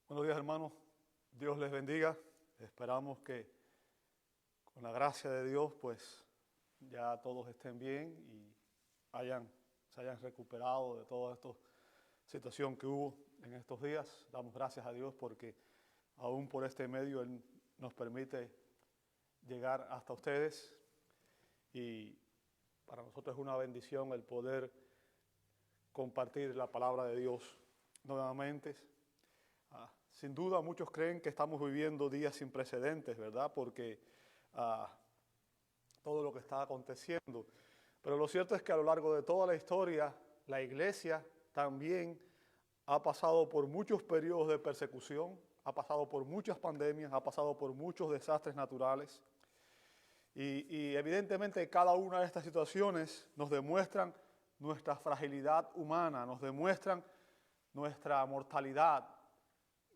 Buenos días, hermanos. Dios les bendiga. Esperamos que con la gracia de Dios, pues ya todos estén bien y se hayan recuperado de toda esta situación que hubo en estos días. Damos gracias a Dios porque aún por este medio Él nos permite llegar hasta ustedes y para nosotros es una bendición el poder compartir la palabra de Dios nuevamente. Sin duda muchos creen que estamos viviendo días sin precedentes, ¿verdad? Porque todo lo que está aconteciendo. Pero lo cierto es que a lo largo de toda la historia, la iglesia también ha pasado por muchos periodos de persecución, ha pasado por muchas pandemias, ha pasado por muchos desastres naturales. Y evidentemente cada una de estas situaciones nos demuestran nuestra fragilidad humana, nos demuestran nuestra mortalidad,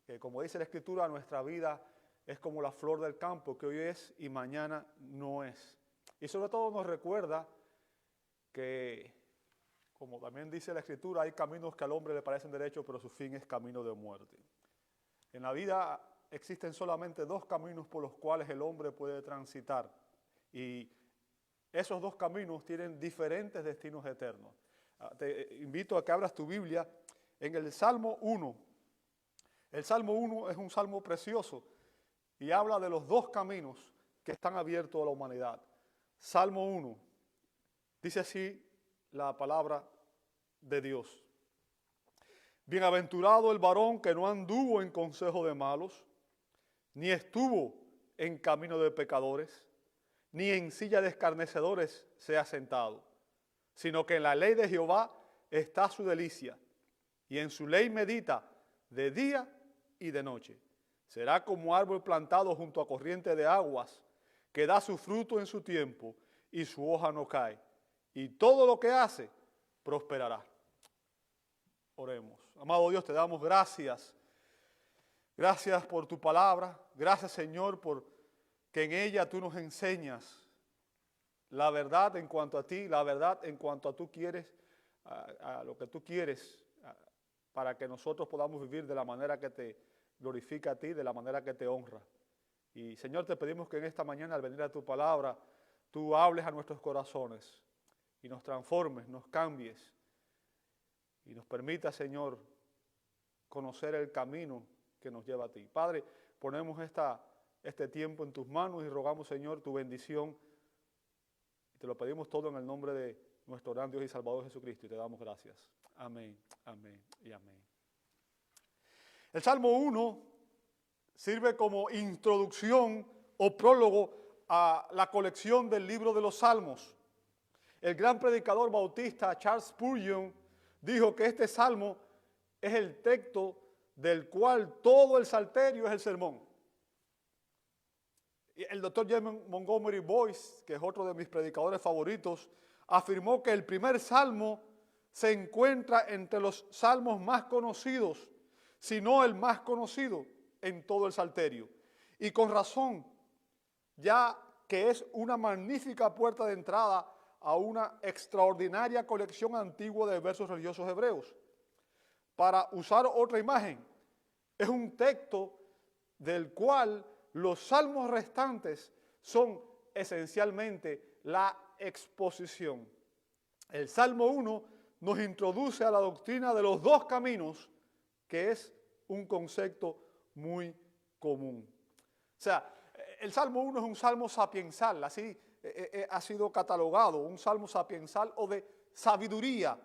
que como dice la Escritura, nuestra vida es como la flor del campo, que hoy es y mañana no es. Y sobre todo nos recuerda que, como también dice la Escritura, hay caminos que al hombre le parecen derechos, pero su fin es camino de muerte. En la vida existen solamente dos caminos por los cuales el hombre puede transitar, y esos dos caminos tienen diferentes destinos eternos. Te invito a que abras tu Biblia en el Salmo 1. El Salmo 1 es un salmo precioso y habla de los dos caminos que están abiertos a la humanidad. Salmo 1, dice así la palabra de Dios. Bienaventurado el varón que no anduvo en consejo de malos, ni estuvo en camino de pecadores, ni en silla de escarnecedores se ha sentado, sino que en la ley de Jehová está su delicia, y en su ley medita de día y de noche. Será como árbol plantado junto a corriente de aguas, que da su fruto en su tiempo y su hoja no cae, y todo lo que hace prosperará. Oremos. Amado Dios, te damos gracias. Gracias por tu palabra. Gracias, Señor, por que en ella tú nos enseñas la verdad en cuanto a ti, la verdad en cuanto a tú quieres, a lo que tú quieres, para que nosotros podamos vivir de la manera que te glorifica a ti, de la manera que te honra. Y Señor, te pedimos que en esta mañana al venir a tu palabra, tú hables a nuestros corazones y nos transformes, nos cambies y nos permita, Señor, conocer el camino que nos lleva a ti. Padre, ponemos este tiempo en tus manos y rogamos, Señor, tu bendición. Y te lo pedimos todo en el nombre de nuestro gran Dios y Salvador Jesucristo y te damos gracias. Amén, amén y amén. El Salmo 1 sirve como introducción o prólogo a la colección del libro de los Salmos. El gran predicador bautista Charles Spurgeon dijo que este salmo es el texto del cual todo el salterio es el sermón. El doctor James Montgomery Boyce, que es otro de mis predicadores favoritos, afirmó que el primer salmo se encuentra entre los salmos más conocidos, si no el más conocido en todo el salterio. Y con razón, ya que es una magnífica puerta de entrada a una extraordinaria colección antigua de versos religiosos hebreos. Para usar otra imagen, es un texto del cual los salmos restantes son esencialmente la exposición. El Salmo 1 nos introduce a la doctrina de los dos caminos, que es un concepto muy común. O sea, el Salmo 1 es un salmo sapiensal, así ha sido catalogado, un salmo sapiensal o de sabiduría,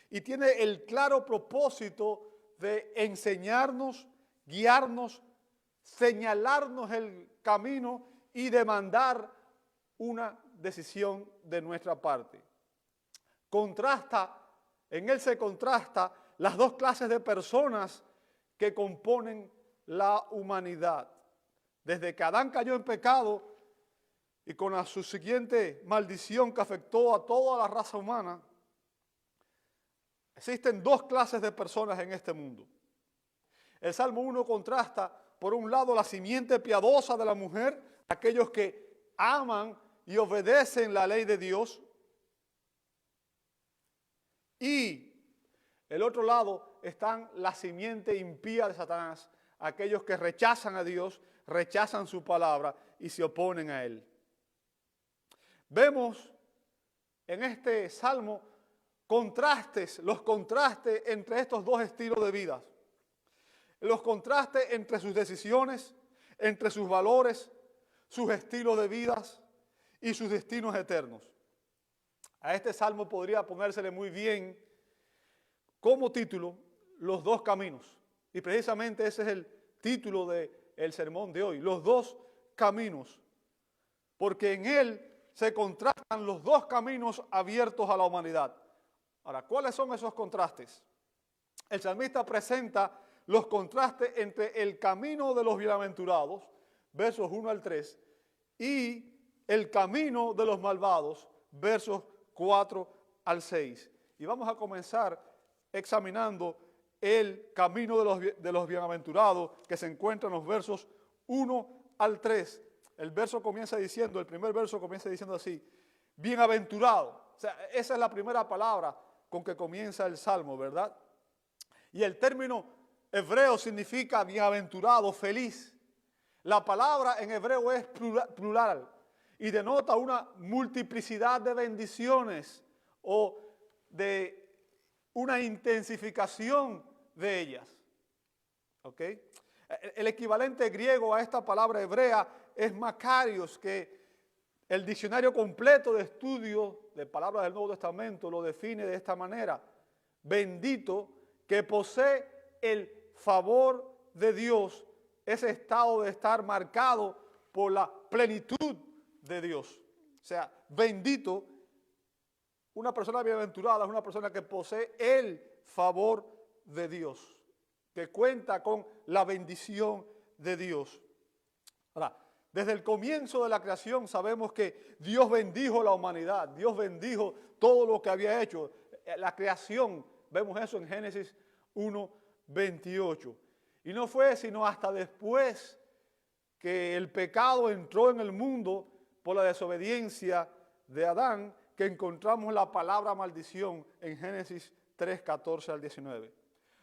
y tiene el claro propósito de enseñarnos, guiarnos, señalarnos el camino y demandar una decisión de nuestra parte. En él se contrasta las dos clases de personas que componen la humanidad. Desde que Adán cayó en pecado y con la subsiguiente maldición que afectó a toda la raza humana, existen dos clases de personas en este mundo. El Salmo 1 contrasta, por un lado, la simiente piadosa de la mujer, aquellos que aman y obedecen la ley de Dios. Y el otro lado están la simiente impía de Satanás, aquellos que rechazan a Dios, rechazan su palabra y se oponen a Él. Vemos en este salmo los contrastes entre estos dos estilos de vida. Los contrastes entre sus decisiones, entre sus valores, sus estilos de vida y sus destinos eternos. A este salmo podría ponérsele muy bien como título los dos caminos. Y precisamente ese es el título del sermón de hoy, los dos caminos. Porque en él se contrastan los dos caminos abiertos a la humanidad. Ahora, ¿cuáles son esos contrastes? El salmista presenta los contrastes entre el camino de los bienaventurados, versos 1 al 3, y el camino de los malvados, versos 4 al 6. Y vamos a comenzar examinando el camino de los bienaventurados que se encuentra en los versos 1 al 3. El primer verso comienza diciendo así: bienaventurado. O sea, esa es la primera palabra con que comienza el salmo, ¿verdad? Y el término hebreo significa bienaventurado, feliz. La palabra en hebreo es plural y denota una multiplicidad de bendiciones o de una intensificación de ellas. ¿Ok? El equivalente griego a esta palabra hebrea es makarios, que el diccionario completo de estudio de palabras del Nuevo Testamento lo define de esta manera: bendito, que posee el favor de Dios, ese estado de estar marcado por la plenitud de Dios. O sea, bendito, una persona bienaventurada es una persona que posee el favor de Dios, que cuenta con la bendición de Dios. Ahora, desde el comienzo de la creación sabemos que Dios bendijo la humanidad, Dios bendijo todo lo que había hecho. La creación, vemos eso en Génesis 1:28. Y no fue sino hasta después que el pecado entró en el mundo por la desobediencia de Adán que encontramos la palabra maldición en Génesis 3:14 al 19.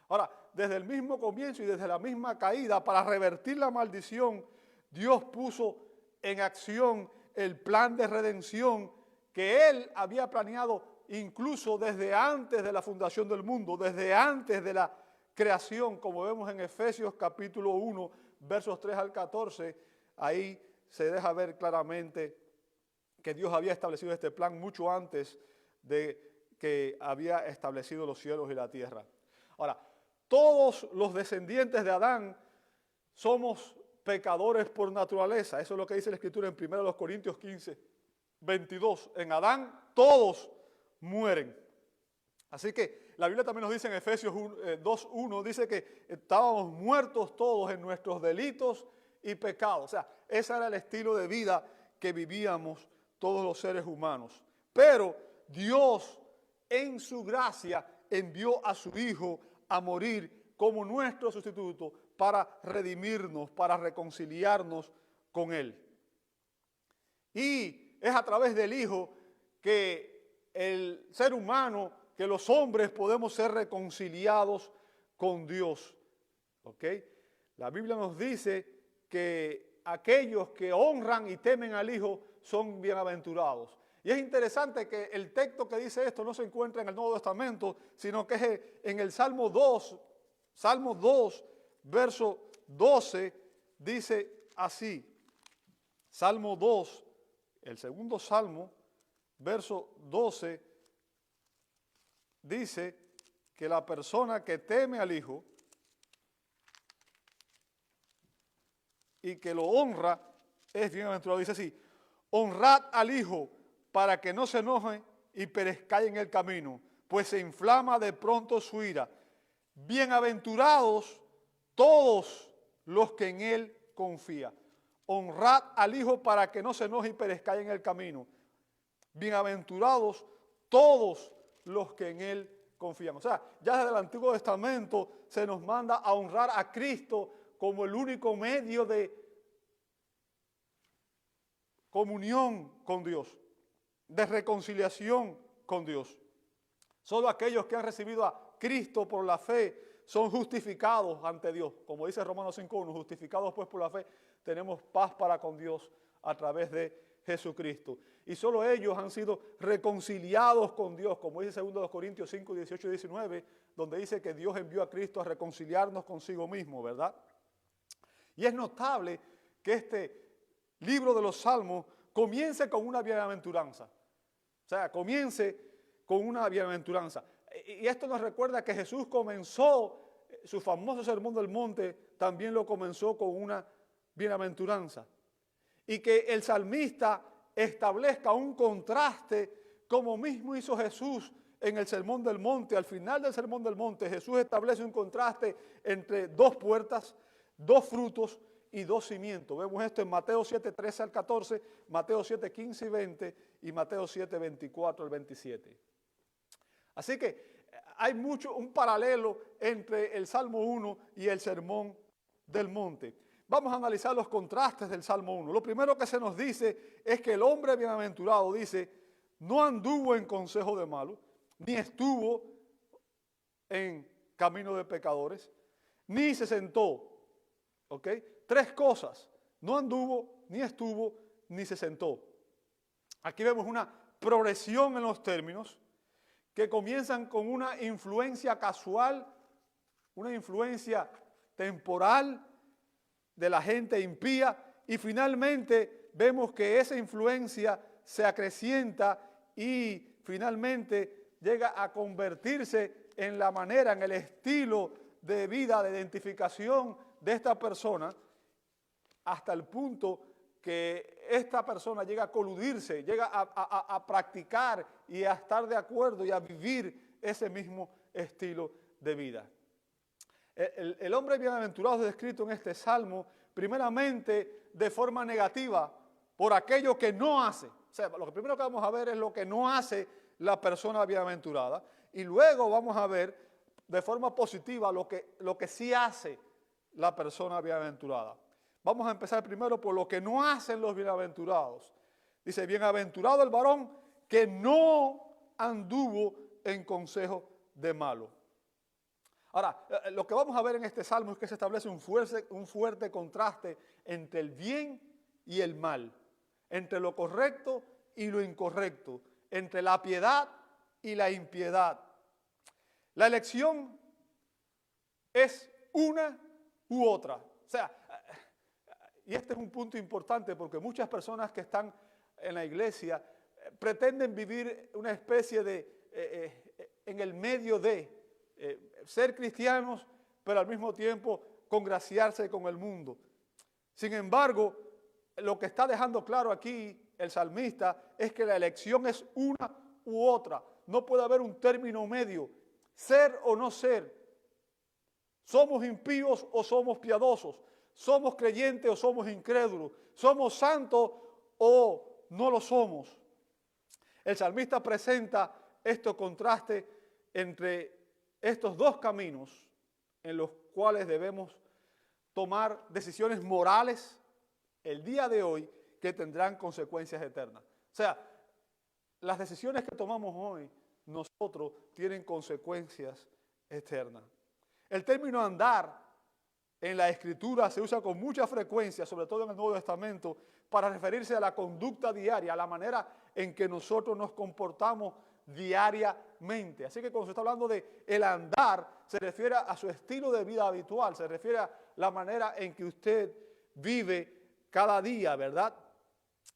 Ahora, desde el mismo comienzo y desde la misma caída, para revertir la maldición, Dios puso en acción el plan de redención que Él había planeado incluso desde antes de la fundación del mundo, desde antes de la creación, como vemos en Efesios capítulo 1, versos 3 al 14, ahí se deja ver claramente que Dios había establecido este plan mucho antes de que había establecido los cielos y la tierra. Ahora, todos los descendientes de Adán somos pecadores por naturaleza. Eso es lo que dice la Escritura en 1 Corintios 15:22. En Adán todos mueren. Así que la Biblia también nos dice en Efesios 2:1, dice que estábamos muertos todos en nuestros delitos y pecados. O sea, ese era el estilo de vida que vivíamos todos los seres humanos. Pero Dios, en su gracia, envió a su Hijo a morir como nuestro sustituto para redimirnos, para reconciliarnos con Él. Y es a través del Hijo que el ser humano, que los hombres podemos ser reconciliados con Dios. ¿Ok? La Biblia nos dice que aquellos que honran y temen al Hijo son bienaventurados. Y es interesante que el texto que dice esto no se encuentra en el Nuevo Testamento, sino que es en el Salmo 2, verso 12, dice así. Salmo 2, el segundo salmo, verso 12, dice que la persona que teme al Hijo y que lo honra es bienaventurado. Dice así: honrad al Hijo para que no se enoje y perezca en el camino, pues se inflama de pronto su ira. Bienaventurados todos los que en Él confían. Honrad al Hijo para que no se enoje y perezca en el camino. Bienaventurados todos los que en Él confían. O sea, ya desde el Antiguo Testamento se nos manda a honrar a Cristo como el único medio de comunión con Dios, de reconciliación con Dios. Solo aquellos que han recibido a Cristo por la fe son justificados ante Dios. Como dice Romanos 5:1, justificados pues por la fe, tenemos paz para con Dios a través de Jesucristo. Y solo ellos han sido reconciliados con Dios, como dice 2 Corintios 5, 18 y 19, donde dice que Dios envió a Cristo a reconciliarnos consigo mismo, ¿verdad? Y es notable que este libro de los Salmos comience con una bienaventuranza. O sea, comience con una bienaventuranza. Y esto nos recuerda que Jesús comenzó su famoso sermón del monte, también lo comenzó con una bienaventuranza. Y que el salmista establezca un contraste, como mismo hizo Jesús en el sermón del monte. Al final del sermón del monte, Jesús establece un contraste entre dos puertas, dos frutos y dos cimientos. Vemos esto en Mateo 7, 13 al 14, Mateo 7, 15 y 20 y Mateo 7, 24 al 27. Así que hay un paralelo entre el Salmo 1 y el Sermón del Monte. Vamos a analizar los contrastes del Salmo 1. Lo primero que se nos dice es que el hombre bienaventurado, dice, no anduvo en consejo de malos, ni estuvo en camino de pecadores, ni se sentó. ¿Ok? Tres cosas: no anduvo, ni estuvo, ni se sentó. Aquí vemos una progresión en los términos que comienzan con una influencia casual, una influencia temporal de la gente impía, y finalmente vemos que esa influencia se acrecienta y finalmente llega a convertirse en la manera, en el estilo de vida, de identificación de esta persona, hasta el punto que esta persona llega a coludirse, llega a practicar y a estar de acuerdo y a vivir ese mismo estilo de vida. El hombre bienaventurado es descrito en este salmo primeramente de forma negativa por aquello que no hace. O sea, lo primero que vamos a ver es lo que no hace la persona bienaventurada, y luego vamos a ver de forma positiva lo que sí hace la persona bienaventurada. Vamos a empezar primero por lo que no hacen los bienaventurados. Dice, bienaventurado el varón que no anduvo en consejo de malo. Ahora, lo que vamos a ver en este salmo es que se establece un fuerte contraste entre el bien y el mal, entre lo correcto y lo incorrecto, entre la piedad y la impiedad. La elección es una u otra. O sea, y este es un punto importante porque muchas personas que están en la iglesia pretenden vivir una especie de, en el medio de ser cristianos, pero al mismo tiempo congraciarse con el mundo. Sin embargo, lo que está dejando claro aquí el salmista es que la elección es una u otra. No puede haber un término medio, ser o no ser. Somos impíos o somos piadosos. Somos creyentes o somos incrédulos. Somos santos o no lo somos. El salmista presenta este contraste entre estos dos caminos en los cuales debemos tomar decisiones morales el día de hoy que tendrán consecuencias eternas. O sea, las decisiones que tomamos hoy nosotros tienen consecuencias eternas. El término andar en la Escritura se usa con mucha frecuencia, sobre todo en el Nuevo Testamento, para referirse a la conducta diaria, a la manera en que nosotros nos comportamos diariamente. Así que cuando se está hablando de el andar, se refiere a su estilo de vida habitual, se refiere a la manera en que usted vive cada día, ¿verdad?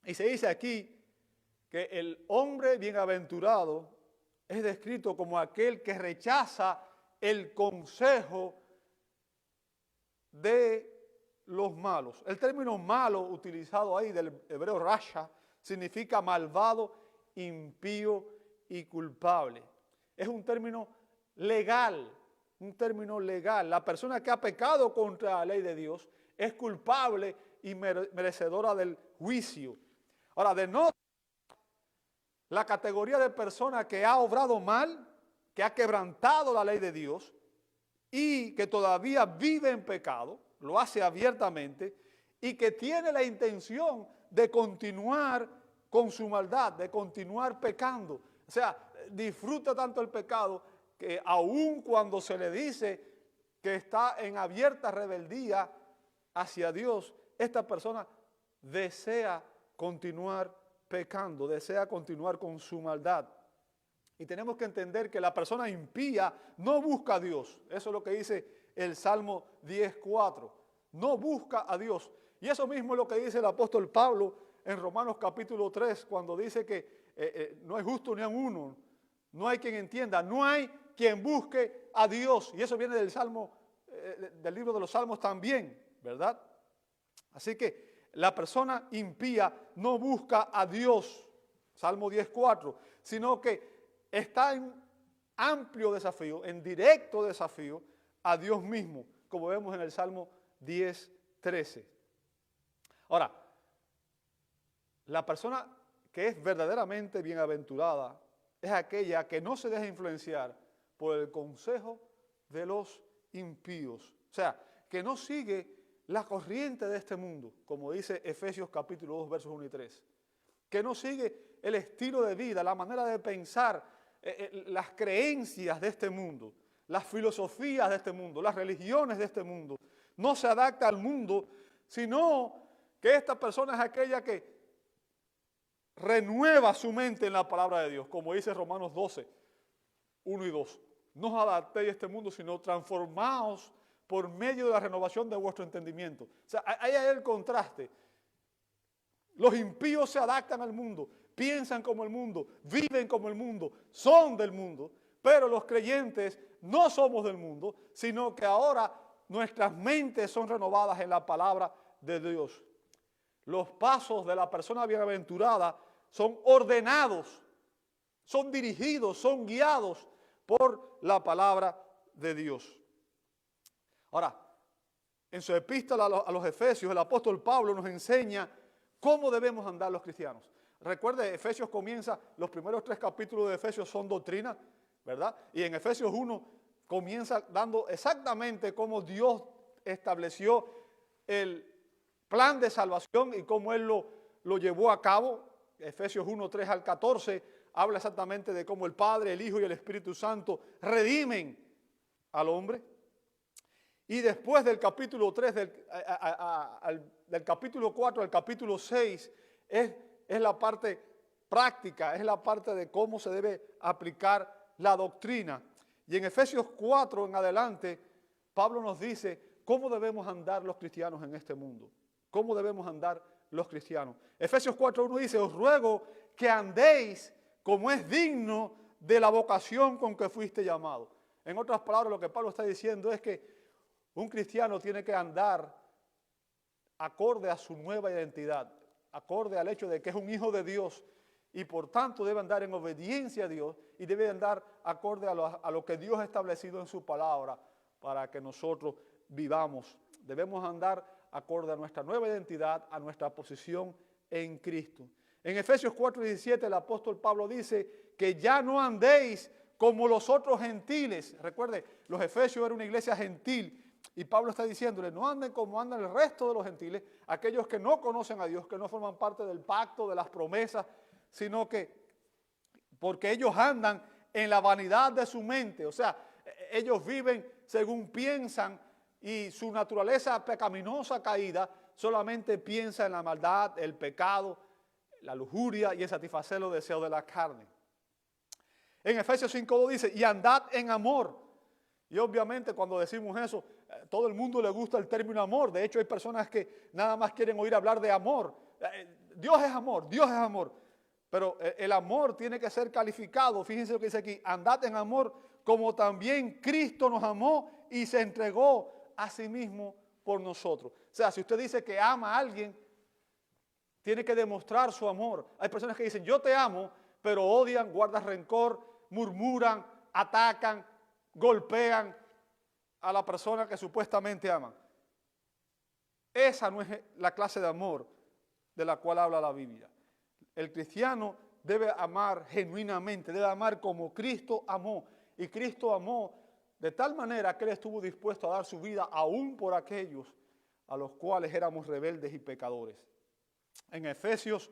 Y se dice aquí que el hombre bienaventurado es descrito como aquel que rechaza el consejo de los malos. El término malo utilizado ahí del hebreo rasha significa malvado, impío y culpable. Es un término legal, un término legal. La persona que ha pecado contra la ley de Dios es culpable y merecedora del juicio. Ahora, denota la categoría de persona que ha obrado mal, que ha quebrantado la ley de Dios y que todavía vive en pecado, lo hace abiertamente, y que tiene la intención de continuar con su maldad, de continuar pecando. O sea, disfruta tanto el pecado que aun cuando se le dice que está en abierta rebeldía hacia Dios, esta persona desea continuar pecando, desea continuar con su maldad. Y tenemos que entender que la persona impía no busca a Dios. Eso es lo que dice el Salmo 10:4. No busca a Dios. Y eso mismo es lo que dice el apóstol Pablo en Romanos capítulo 3, cuando dice que no hay justo ni a uno, no hay quien entienda, no hay quien busque a Dios. Y eso viene del Salmo, del libro de los Salmos también, ¿verdad? Así que la persona impía no busca a Dios, Salmo 10:4, sino que está en amplio desafío, en directo desafío a Dios mismo, como vemos en el Salmo 10:13. Ahora, la persona que es verdaderamente bienaventurada es aquella que no se deja influenciar por el consejo de los impíos. O sea, que no sigue la corriente de este mundo, como dice Efesios capítulo 2, versos 1 y 3. Que no sigue el estilo de vida, la manera de pensar, las creencias de este mundo, las filosofías de este mundo, las religiones de este mundo. No se adapta al mundo, sino que esta persona es aquella que renueva su mente en la palabra de Dios, como dice Romanos 12, 1 y 2. No os adaptéis a este mundo, sino transformaos por medio de la renovación de vuestro entendimiento. O sea, ahí hay el contraste. Los impíos se adaptan al mundo, piensan como el mundo, viven como el mundo, son del mundo, pero los creyentes no somos del mundo, sino que ahora nuestras mentes son renovadas en la palabra de Dios. Los pasos de la persona bienaventurada son ordenados, son dirigidos, son guiados por la palabra de Dios. Ahora, en su epístola a los Efesios, el apóstol Pablo nos enseña cómo debemos andar los cristianos. Recuerde, Efesios comienza, los primeros 3 capítulos de Efesios son doctrina, ¿verdad? Y en Efesios 1 comienza dando exactamente cómo Dios estableció el plan de salvación y cómo Él lo llevó a cabo. Efesios 1, 3 al 14 habla exactamente de cómo el Padre, el Hijo y el Espíritu Santo redimen al hombre. Y después del capítulo 3, del capítulo 4 al capítulo 6, es la parte práctica, es la parte de cómo se debe aplicar la doctrina. Y en Efesios 4 en adelante, Pablo nos dice cómo debemos andar los cristianos en este mundo. ¿Cómo debemos andar los cristianos? Efesios 4:1 dice, os ruego que andéis como es digno de la vocación con que fuiste llamado. En otras palabras, lo que Pablo está diciendo es que un cristiano tiene que andar acorde a su nueva identidad, acorde al hecho de que es un hijo de Dios y por tanto debe andar en obediencia a Dios y debe andar acorde a lo que Dios ha establecido en su palabra para que nosotros vivamos. Debemos andar acorde a nuestra nueva identidad, a nuestra posición en Cristo. En Efesios 4:17 el apóstol Pablo dice que ya no andéis como los otros gentiles. Recuerde, los efesios eran una iglesia gentil y Pablo está diciéndole, no anden como andan el resto de los gentiles, aquellos que no conocen a Dios, que no forman parte del pacto, de las promesas, sino que porque ellos andan en la vanidad de su mente, o sea, ellos viven según piensan y su naturaleza pecaminosa caída solamente piensa en la maldad, el pecado, la lujuria y en satisfacer los deseos de la carne. En Efesios 5:2 dice, y andad en amor. Y obviamente cuando decimos eso, todo el mundo le gusta el término amor. De hecho hay personas que nada más quieren oír hablar de amor. Dios es amor, Dios es amor. Pero el amor tiene que ser calificado. Fíjense lo que dice aquí, andad en amor como también Cristo nos amó y se entregó a sí mismo por nosotros. O sea, si usted dice que ama a alguien, tiene que demostrar su amor. Hay personas que dicen, yo te amo, pero odian, guardan rencor, murmuran, atacan, golpean a la persona que supuestamente aman. Esa no es la clase de amor de la cual habla la Biblia. El cristiano debe amar genuinamente, debe amar como Cristo amó. Y Cristo amó de tal manera que Él estuvo dispuesto a dar su vida aún por aquellos a los cuales éramos rebeldes y pecadores. En Efesios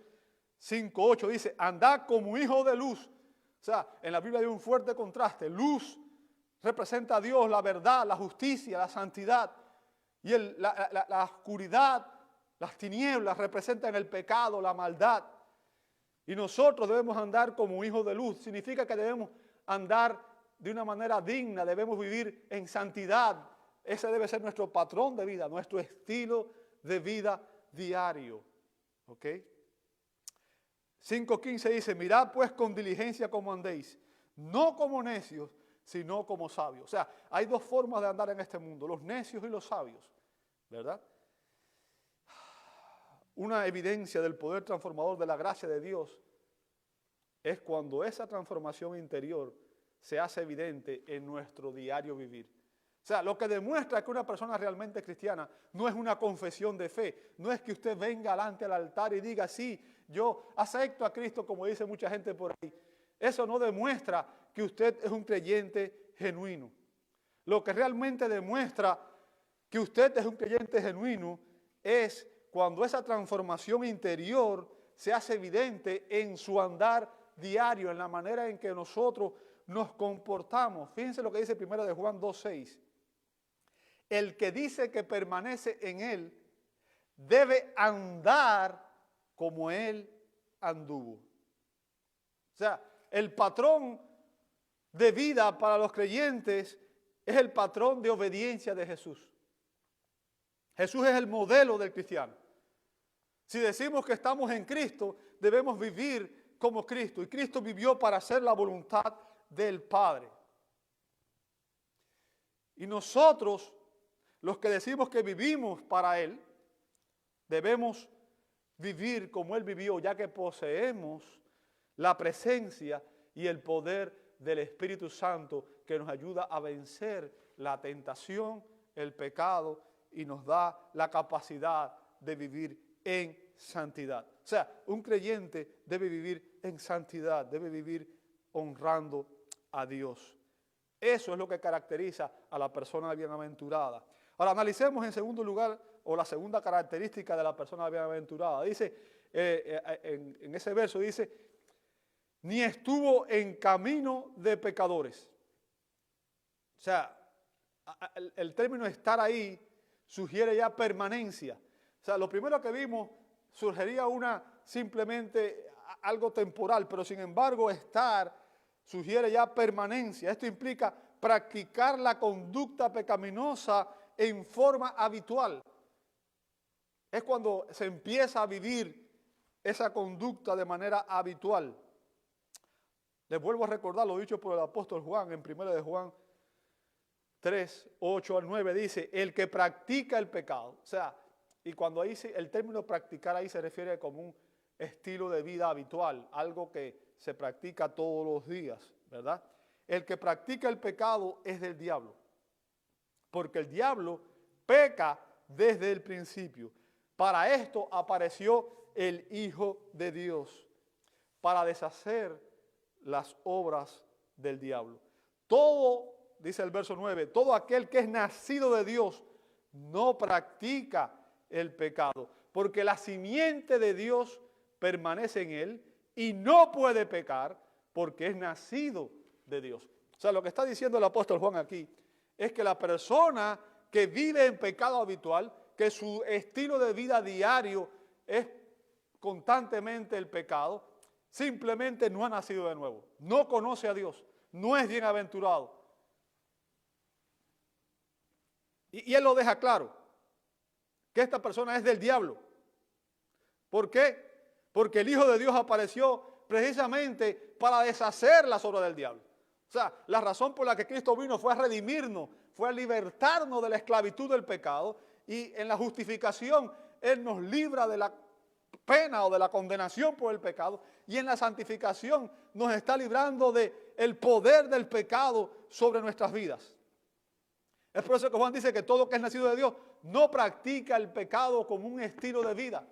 5:8 dice, andad como hijos de luz. O sea, en la Biblia hay un fuerte contraste, luz representa a Dios, la verdad, la justicia, la santidad. Y la oscuridad, las tinieblas representan el pecado, la maldad. Y nosotros debemos andar como hijos de luz. Significa que debemos andar de una manera digna, debemos vivir en santidad. Ese debe ser nuestro patrón de vida, nuestro estilo de vida diario. ¿Ok? 5:15 dice, mirad pues con diligencia cómo andéis, no como necios, sino como sabios. O sea, hay dos formas de andar en este mundo, los necios y los sabios, ¿verdad? Una evidencia del poder transformador de la gracia de Dios es cuando esa transformación interior se hace evidente en nuestro diario vivir. O sea, lo que demuestra que una persona realmente cristiana no es una confesión de fe, no es que usted venga delante al altar y diga, sí, yo acepto a Cristo, como dice mucha gente por ahí. Eso no demuestra que usted es un creyente genuino. Lo que realmente demuestra que usted es un creyente genuino es cuando esa transformación interior se hace evidente en su andar diario, en la manera en que nosotros nos comportamos. Fíjense lo que dice 1 de Juan 2:6. El que dice que permanece en él debe andar como él anduvo. O sea, el patrón de vida para los creyentes es el patrón de obediencia de Jesús. Jesús es el modelo del cristiano. Si decimos que estamos en Cristo, debemos vivir como Cristo. Y Cristo vivió para hacer la voluntad del Padre. Y nosotros, los que decimos que vivimos para Él, debemos vivir como Él vivió, ya que poseemos la presencia y el poder del Espíritu Santo que nos ayuda a vencer la tentación, el pecado y nos da la capacidad de vivir en santidad. O sea, un creyente debe vivir en santidad, debe vivir honrando a Dios. Eso es lo que caracteriza a la persona bienaventurada. Ahora analicemos en segundo lugar, o la segunda característica de la persona bienaventurada. Dice, en ese verso dice, ni estuvo en camino de pecadores. O sea, el término estar ahí sugiere ya permanencia. O sea, lo primero que vimos surgiría simplemente algo temporal, pero sin embargo estar sugiere ya permanencia. Esto implica practicar la conducta pecaminosa en forma habitual. Es cuando se empieza a vivir esa conducta de manera habitual. Les vuelvo a recordar lo dicho por el apóstol Juan en 1 de Juan 3, 8 al 9, dice, el que practica el pecado. O sea, y cuando ahí el término practicar ahí se refiere como un estilo de vida habitual, algo que se practica todos los días, ¿verdad? El que practica el pecado es del diablo, porque el diablo peca desde el principio. Para esto apareció el Hijo de Dios, para deshacer las obras del diablo. Todo, dice el verso 9, todo aquel que es nacido de Dios no practica el pecado, porque la simiente de Dios permanece en él y no puede pecar porque es nacido de Dios. O sea, lo que está diciendo el apóstol Juan aquí es que la persona que vive en pecado habitual, que su estilo de vida diario es constantemente el pecado, simplemente no ha nacido de nuevo, no conoce a Dios, no es bienaventurado. Y él lo deja claro, que esta persona es del diablo. ¿Por qué? Porque el Hijo de Dios apareció precisamente para deshacer las obras del diablo. O sea, la razón por la que Cristo vino fue a redimirnos, fue a libertarnos de la esclavitud del pecado, y en la justificación Él nos libra de la pena o de la condenación por el pecado, y en la santificación nos está librando del poder del pecado sobre nuestras vidas. Es por eso que Juan dice que todo que es nacido de Dios no practica el pecado como un estilo de vida.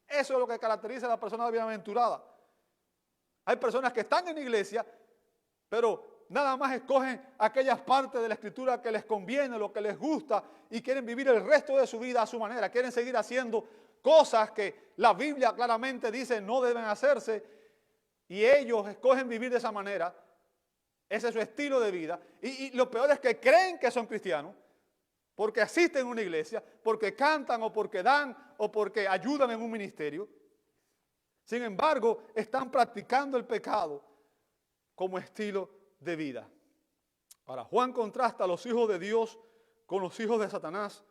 Eso es lo que caracteriza a la persona bienaventurada. Hay personas que están en la iglesia, pero nada más escogen aquellas partes de la Escritura que les conviene, lo que les gusta, y quieren vivir el resto de su vida a su manera. Quieren seguir haciendo cosas que la Biblia claramente dice no deben hacerse, y ellos escogen vivir de esa manera. Ese es su estilo de vida. Y lo peor es que creen que son cristianos porque asisten a una iglesia, porque cantan o porque dan o porque ayudan en un ministerio. Sin embargo, están practicando el pecado como estilo de vida. Ahora, Juan contrasta a los hijos de Dios con los hijos de Satanás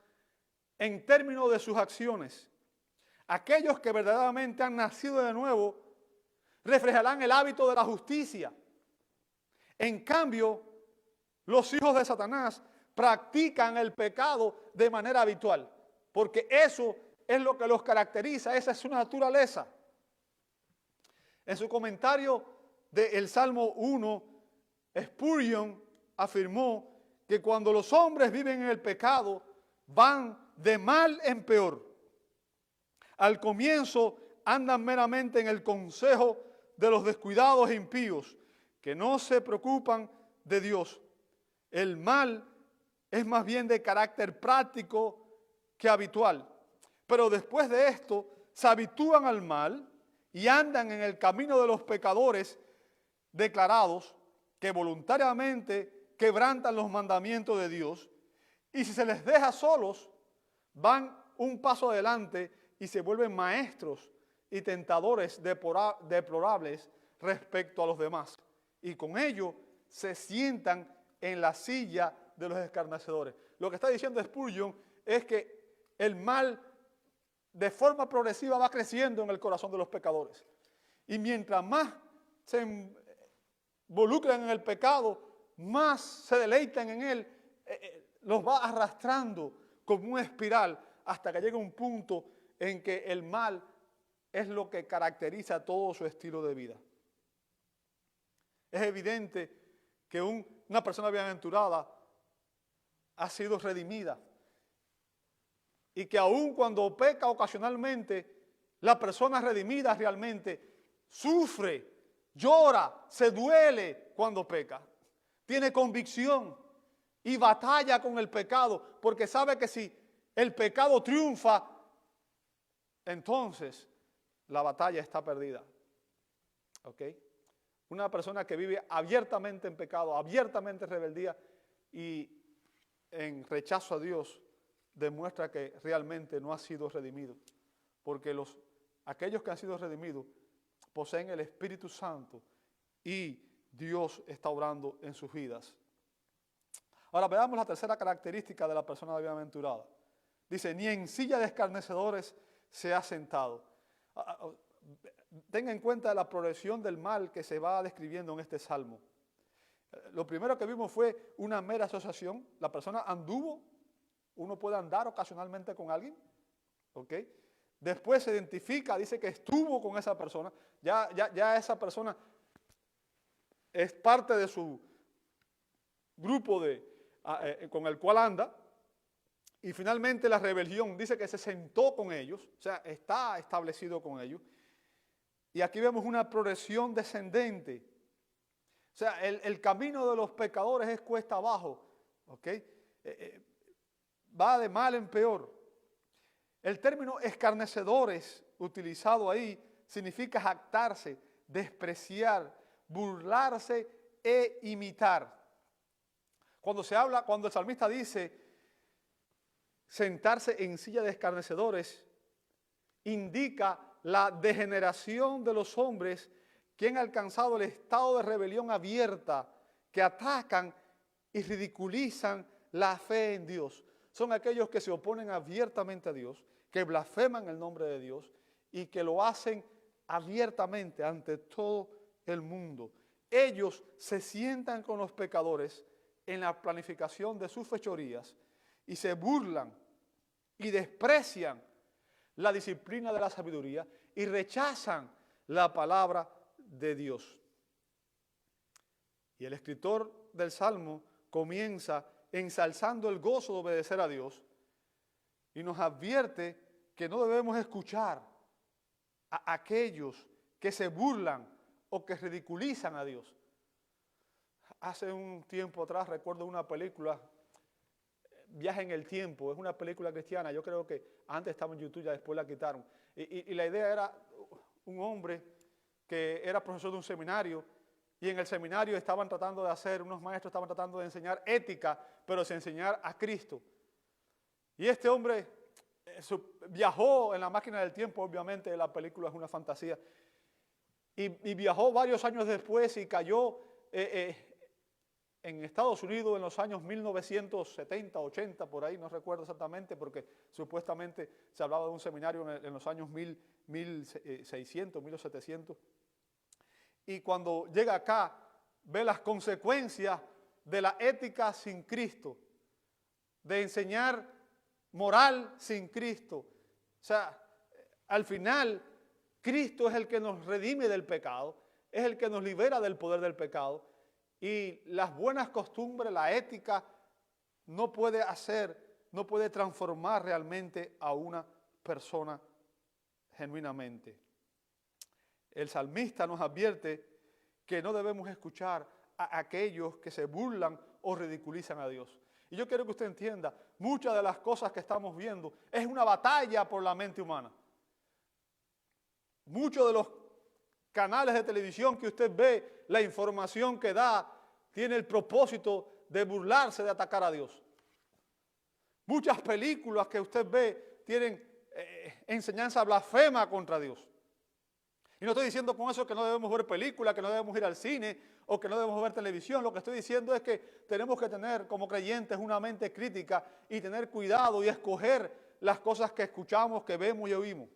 en términos de sus acciones. Aquellos que verdaderamente han nacido de nuevo reflejarán el hábito de la justicia. En cambio, los hijos de Satanás practican el pecado de manera habitual, porque eso es lo que los caracteriza, esa es su naturaleza. En su comentario del Salmo 1, Spurgeon afirmó que cuando los hombres viven en el pecado, van de mal en peor. Al comienzo andan meramente en el consejo de los descuidados e impíos, que no se preocupan de Dios. El mal es más bien de carácter práctico que habitual. Pero después de esto, se habitúan al mal y andan en el camino de los pecadores declarados que voluntariamente quebrantan los mandamientos de Dios. Y si se les deja solos, van un paso adelante y se vuelven maestros y tentadores deplorables respecto a los demás. Y con ello se sientan en la silla de los escarnecedores. Lo que está diciendo Spurgeon es que el mal de forma progresiva va creciendo en el corazón de los pecadores. Y mientras más se involucran en el pecado, más se deleitan en él, los va arrastrando como una espiral hasta que llega un punto en que el mal es lo que caracteriza todo su estilo de vida. Es evidente que una persona bienaventurada ha sido redimida y que aun cuando peca ocasionalmente, la persona redimida realmente sufre, llora, se duele cuando peca. Tiene convicción y batalla con el pecado porque sabe que si el pecado triunfa, entonces la batalla está perdida. ¿Ok? Una persona que vive abiertamente en pecado, abiertamente en rebeldía y en rechazo a Dios, demuestra que realmente no ha sido redimido. Porque aquellos que han sido redimidos poseen el Espíritu Santo y Dios está obrando en sus vidas. Ahora veamos la tercera característica de la persona bienaventurada. Dice, ni en silla de escarnecedores se ha sentado. Tenga en cuenta la progresión del mal que se va describiendo en este salmo. Lo primero que vimos fue una mera asociación. La persona anduvo. Uno puede andar ocasionalmente con alguien. ¿Ok? Después se identifica, dice que estuvo con esa persona. Ya esa persona es parte de su grupo con el cual anda. Y finalmente la rebelión dice que se sentó con ellos. O sea, está establecido con ellos. Y aquí vemos una progresión descendente. O sea, el camino de los pecadores es cuesta abajo. ¿Ok? Va de mal en peor. El término escarnecedores utilizado ahí significa jactarse, despreciar, burlarse e imitar. Cuando el salmista dice sentarse en silla de escarnecedores, indica la degeneración de los hombres que han alcanzado el estado de rebelión abierta, que atacan y ridiculizan la fe en Dios. Son aquellos que se oponen abiertamente a Dios, que blasfeman el nombre de Dios y que lo hacen abiertamente ante todo el mundo. Ellos se sientan con los pecadores en la planificación de sus fechorías y se burlan y desprecian la disciplina de la sabiduría y rechazan la palabra de Dios. Y el escritor del Salmo comienza ensalzando el gozo de obedecer a Dios y nos advierte que no debemos escuchar a aquellos que se burlan o que ridiculizan a Dios. Hace un tiempo atrás recuerdo una película, Viaje en el Tiempo, es una película cristiana, yo creo que antes estaba en YouTube, ya después la quitaron. Y la idea era un hombre que era profesor de un seminario y en el seminario unos maestros estaban tratando de enseñar ética, pero sin enseñar a Cristo. Y este hombre viajó en la máquina del tiempo, obviamente la película es una fantasía, y viajó varios años después y cayó en Estados Unidos en los años 1970, 80, por ahí, no recuerdo exactamente, porque supuestamente se hablaba de un seminario en los años 1600, 1700. Y cuando llega acá, ve las consecuencias de la ética sin Cristo, de enseñar moral sin Cristo. O sea, al final, Cristo es el que nos redime del pecado, es el que nos libera del poder del pecado, y las buenas costumbres, la ética, no puede transformar realmente a una persona genuinamente. El salmista nos advierte que no debemos escuchar a aquellos que se burlan o ridiculizan a Dios. Y yo quiero que usted entienda, muchas de las cosas que estamos viendo es una batalla por la mente humana. Muchos de los canales de televisión que usted ve, la información que da, tiene el propósito de burlarse, de atacar a Dios. Muchas películas que usted ve tienen enseñanza blasfema contra Dios. Y no estoy diciendo con eso que no debemos ver películas, que no debemos ir al cine o que no debemos ver televisión. Lo que estoy diciendo es que tenemos que tener como creyentes una mente crítica y tener cuidado y escoger las cosas que escuchamos, que vemos y oímos.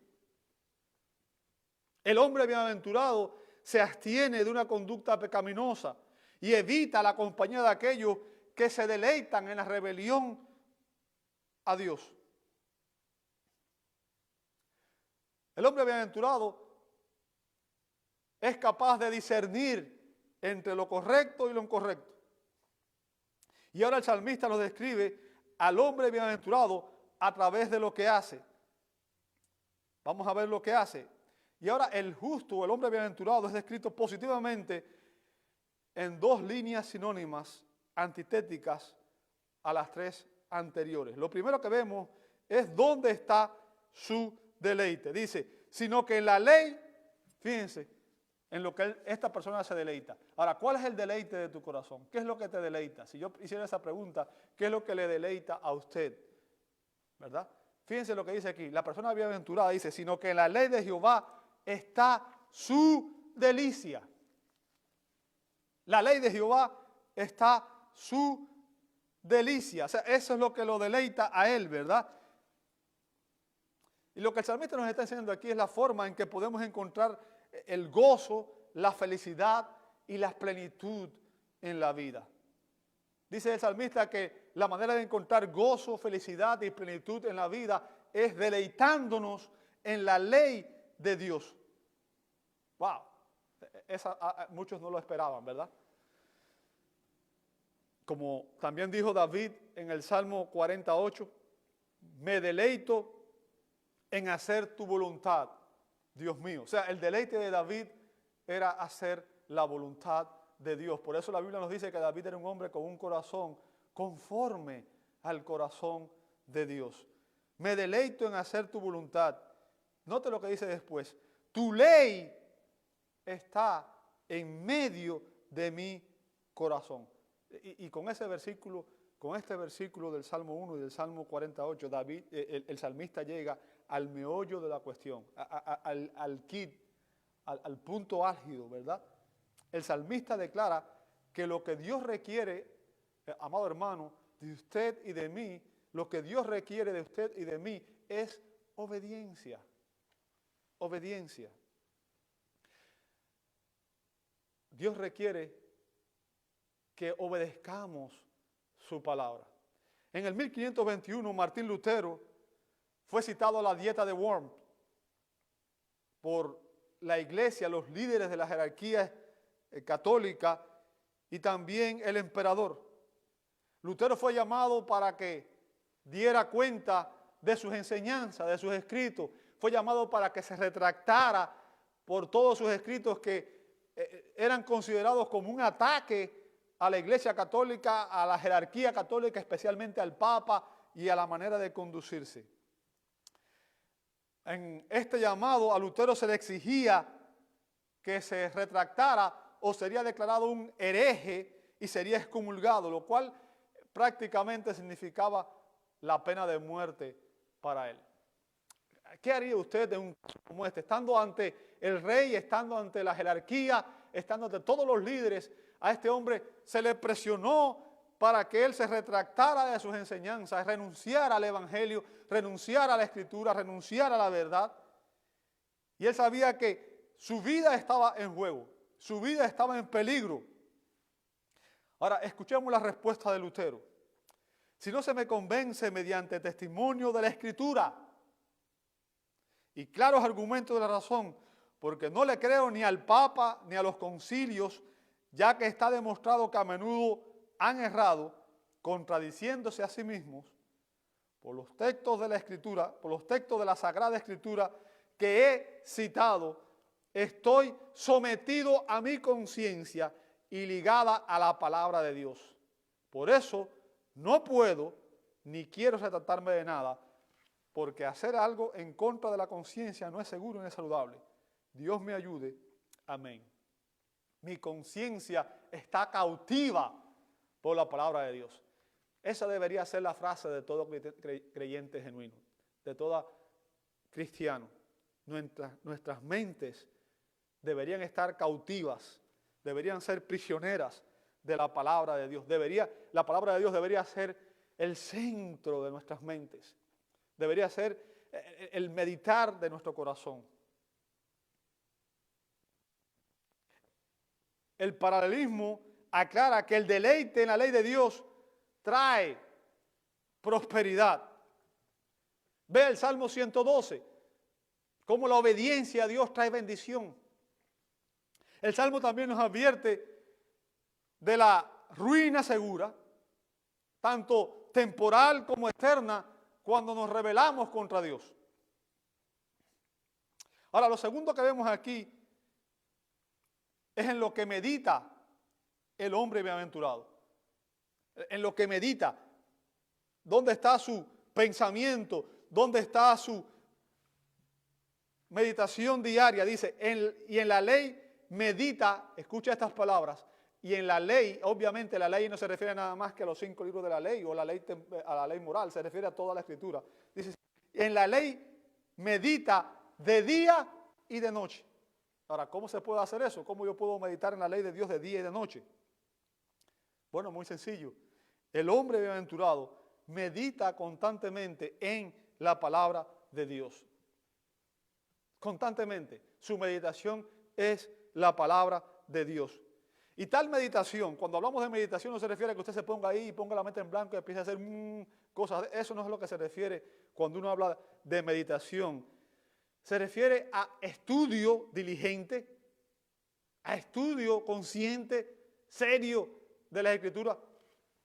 El hombre bienaventurado se abstiene de una conducta pecaminosa y evita la compañía de aquellos que se deleitan en la rebelión a Dios. El hombre bienaventurado es capaz de discernir entre lo correcto y lo incorrecto. Y ahora el salmista nos describe al hombre bienaventurado a través de lo que hace. Vamos a ver lo que hace. Y ahora el justo, el hombre bienaventurado, es descrito positivamente en dos líneas sinónimas, antitéticas a las tres anteriores. Lo primero que vemos es dónde está su deleite. Dice, sino que en la ley, fíjense, en lo que esta persona se deleita. Ahora, ¿cuál es el deleite de tu corazón? ¿Qué es lo que te deleita? Si yo hiciera esa pregunta, ¿qué es lo que le deleita a usted? ¿Verdad? Fíjense lo que dice aquí. La persona bienaventurada dice, sino que en la ley de Jehová está su delicia. La ley de Jehová está su delicia. O sea, eso es lo que lo deleita a él, ¿verdad? Y lo que el salmista nos está enseñando aquí es la forma en que podemos encontrar el gozo, la felicidad y la plenitud en la vida. Dice el salmista que la manera de encontrar gozo, felicidad y plenitud en la vida es deleitándonos en la ley de Dios. ¡Wow! Muchos no lo esperaban, ¿verdad? Como también dijo David en el Salmo 48, me deleito en hacer tu voluntad, Dios mío. O sea, el deleite de David era hacer la voluntad de Dios. Por eso la Biblia nos dice que David era un hombre con un corazón conforme al corazón de Dios. Me deleito en hacer tu voluntad. Note lo que dice después. Tu ley está en medio de mi corazón. Y con ese versículo, con este versículo del Salmo 1 y del Salmo 48, David, el salmista llega al meollo de la cuestión, al punto álgido, ¿verdad? El salmista declara que lo que Dios requiere, amado hermano, de usted y de mí, lo que Dios requiere de usted y de mí es obediencia. Obediencia. Dios requiere que obedezcamos su palabra. En el 1521, Martín Lutero fue citado a la dieta de Worms por la iglesia, los líderes de la jerarquía católica y también el emperador. Lutero fue llamado para que diera cuenta de sus enseñanzas, de sus escritos. Fue llamado para que se retractara por todos sus escritos que eran considerados como un ataque a la iglesia católica, a la jerarquía católica, especialmente al Papa y a la manera de conducirse. En este llamado a Lutero se le exigía que se retractara o sería declarado un hereje y sería excomulgado, lo cual prácticamente significaba la pena de muerte para él. ¿Qué haría usted en un caso como este? Estando ante el rey, estando ante la jerarquía, estando ante todos los líderes, a este hombre se le presionó para que él se retractara de sus enseñanzas, renunciara al evangelio, renunciara a la escritura, renunciara a la verdad. Y él sabía que su vida estaba en juego, su vida estaba en peligro. Ahora, escuchemos la respuesta de Lutero. Si no se me convence mediante testimonio de la escritura y claros argumentos de la razón, porque no le creo ni al Papa ni a los concilios, ya que está demostrado que a menudo han errado, contradiciéndose a sí mismos, por los textos de la Escritura, por los textos de la Sagrada Escritura que he citado, estoy sometido a mi conciencia y ligada a la palabra de Dios. Por eso no puedo ni quiero retratarme de nada, porque hacer algo en contra de la conciencia no es seguro ni es saludable. Dios me ayude. Amén. Mi conciencia está cautiva por la palabra de Dios. Esa debería ser la frase de todo creyente genuino, de todo cristiano. Nuestras mentes deberían estar cautivas, deberían ser prisioneras de la palabra de Dios. La palabra de Dios debería ser el centro de nuestras mentes. Debería ser el meditar de nuestro corazón. El paralelismo aclara que el deleite en la ley de Dios trae prosperidad. Ve el Salmo 112, cómo la obediencia a Dios trae bendición. El Salmo también nos advierte de la ruina segura, tanto temporal como eterna, cuando nos rebelamos contra Dios. Ahora, lo segundo que vemos aquí es en lo que medita el hombre bienaventurado. En lo que medita. ¿Dónde está su pensamiento? ¿Dónde está su meditación diaria? Dice, y en la ley medita, escucha estas palabras, y en la ley, obviamente la ley no se refiere nada más que a los 5 libros de la ley o a la ley moral, se refiere a toda la escritura. Dice, en la ley medita de día y de noche. Ahora, ¿cómo se puede hacer eso? ¿Cómo yo puedo meditar en la ley de Dios de día y de noche? Bueno, muy sencillo. El hombre bienaventurado medita constantemente en la palabra de Dios. Constantemente. Su meditación es la palabra de Dios. Y tal meditación, cuando hablamos de meditación, no se refiere a que usted se ponga ahí y ponga la mente en blanco y empiece a hacer cosas. Eso no es lo que se refiere cuando uno habla de meditación. Se refiere a estudio diligente, a estudio consciente, serio de la Escritura.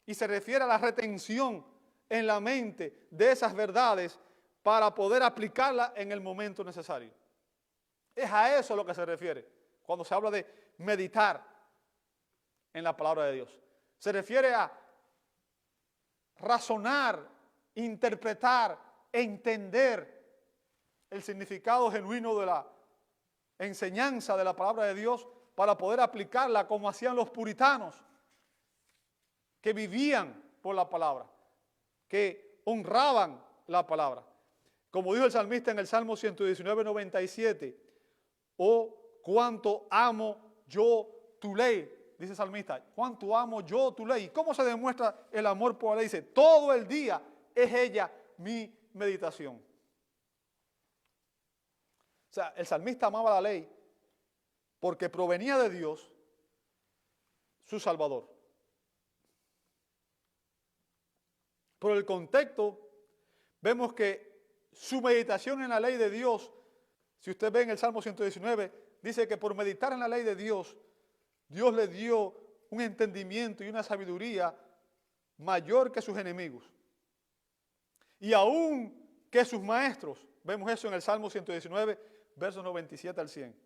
Y se refiere a la retención en la mente de esas verdades para poder aplicarlas en el momento necesario. Es a eso a lo que se refiere cuando se habla de meditar en la palabra de Dios. Se refiere a razonar, interpretar, entender el significado genuino de la enseñanza de la palabra de Dios para poder aplicarla como hacían los puritanos que vivían por la palabra, que honraban la palabra. Como dijo el salmista en el Salmo 119, 97, oh, cuánto amo yo tu ley. Dice el salmista, cuánto amo yo tu ley. ¿Cómo se demuestra el amor por la ley? Dice, todo el día es ella mi meditación. O sea, el salmista amaba la ley porque provenía de Dios, su Salvador. Por el contexto, vemos que su meditación en la ley de Dios, si usted ve en el Salmo 119, dice que por meditar en la ley de Dios, Dios le dio un entendimiento y una sabiduría mayor que sus enemigos. Y aún que sus maestros, vemos eso en el Salmo 119, versos 97 al 100.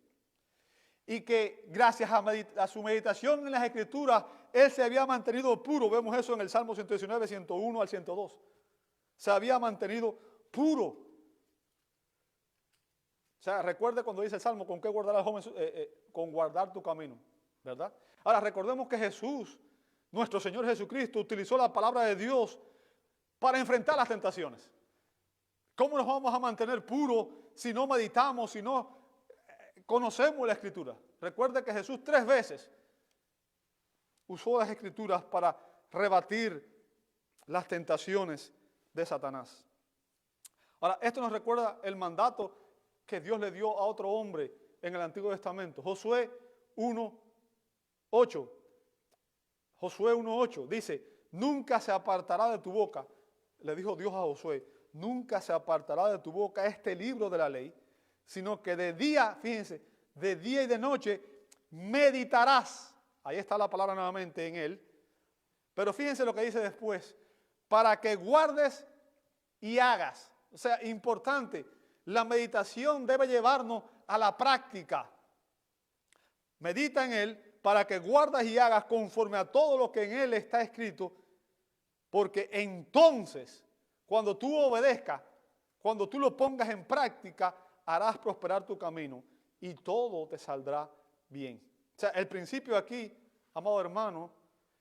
Y que gracias a su meditación en las Escrituras, él se había mantenido puro. Vemos eso en el Salmo 119, 101 al 102. Se había mantenido puro. O sea, recuerde cuando dice el Salmo, ¿con qué guardarás, joven, con guardar tu camino? ¿verdad? Ahora recordemos que Jesús, nuestro Señor Jesucristo, utilizó la palabra de Dios para enfrentar las tentaciones. ¿Cómo nos vamos a mantener puros si no meditamos, si no conocemos la Escritura? Recuerde que Jesús 3 veces usó las Escrituras para rebatir las tentaciones de Satanás. Ahora, esto nos recuerda el mandato que Dios le dio a otro hombre en el Antiguo Testamento. Josué 1:8. Josué 1:8 dice, nunca se apartará de tu boca, le dijo Dios a Josué, nunca se apartará de tu boca este libro de la ley, sino que de día, fíjense, de día y de noche meditarás. Ahí está la palabra nuevamente en él. Pero fíjense lo que dice después, para que guardes y hagas. O sea, importante, la meditación debe llevarnos a la práctica. Medita en él para que guardas y hagas conforme a todo lo que en él está escrito, porque entonces, cuando tú obedezcas, cuando tú lo pongas en práctica, harás prosperar tu camino y todo te saldrá bien. O sea, el principio aquí, amado hermano,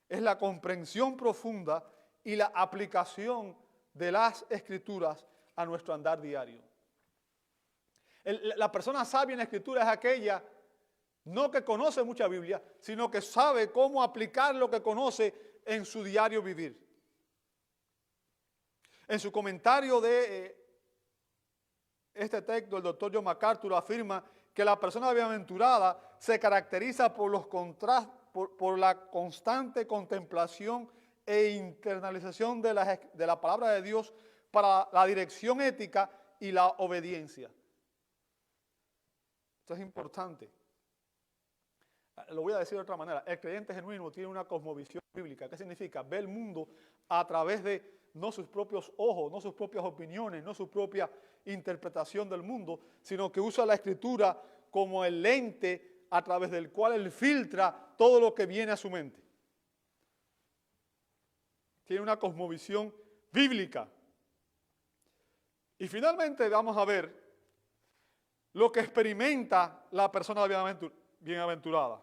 es la comprensión profunda y la aplicación de las Escrituras a nuestro andar diario. La persona sabia en la Escritura es aquella, no que conoce mucha Biblia, sino que sabe cómo aplicar lo que conoce en su diario vivir. En su comentario de este texto, el doctor John MacArthur afirma que la persona bienaventurada se caracteriza por la constante contemplación e internalización de la palabra de Dios para la dirección ética y la obediencia. Esto es importante. Lo voy a decir de otra manera. El creyente genuino tiene una cosmovisión bíblica. ¿Qué significa? Ve el mundo a través de no sus propios ojos, no sus propias opiniones, no su propia interpretación del mundo, sino que usa la Escritura como el lente a través del cual él filtra todo lo que viene a su mente. Tiene una cosmovisión bíblica. Y finalmente vamos a ver lo que experimenta la persona bienaventurada.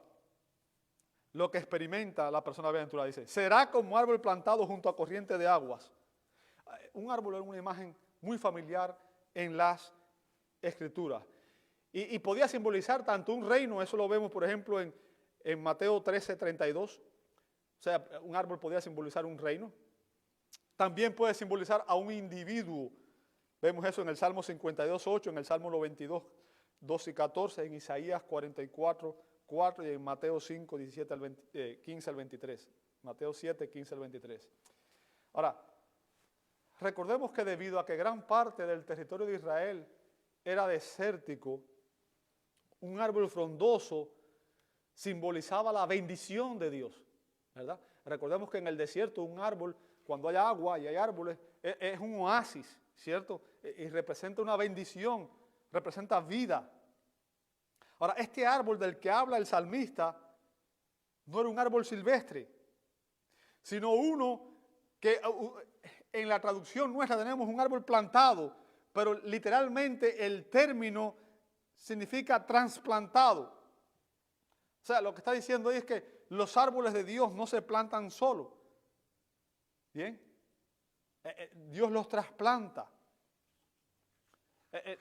Lo que experimenta la persona bienaventurada, dice, será como árbol plantado junto a corriente de aguas. Un árbol es una imagen muy familiar en las Escrituras. Y podía simbolizar tanto un reino, eso lo vemos por ejemplo en Mateo 13:32. O sea, un árbol podía simbolizar un reino. También puede simbolizar a un individuo. Vemos eso en el Salmo 52:8, en el Salmo 92:2 y 14, en Isaías 44:4 y en Mateo 5, 15 al 23. Mateo 7, 15 al 23. Ahora, recordemos que debido a que gran parte del territorio de Israel era desértico, un árbol frondoso simbolizaba la bendición de Dios, ¿verdad? Recordemos que en el desierto un árbol, cuando hay agua y hay árboles, es un oasis, ¿cierto? Y representa una bendición, representa vida. Ahora, este árbol del que habla el salmista no era un árbol silvestre, sino uno que en la traducción nuestra tenemos un árbol plantado, pero literalmente el término significa trasplantado. O sea, lo que está diciendo ahí es que los árboles de Dios no se plantan solos. ¿Bien? Dios los trasplanta.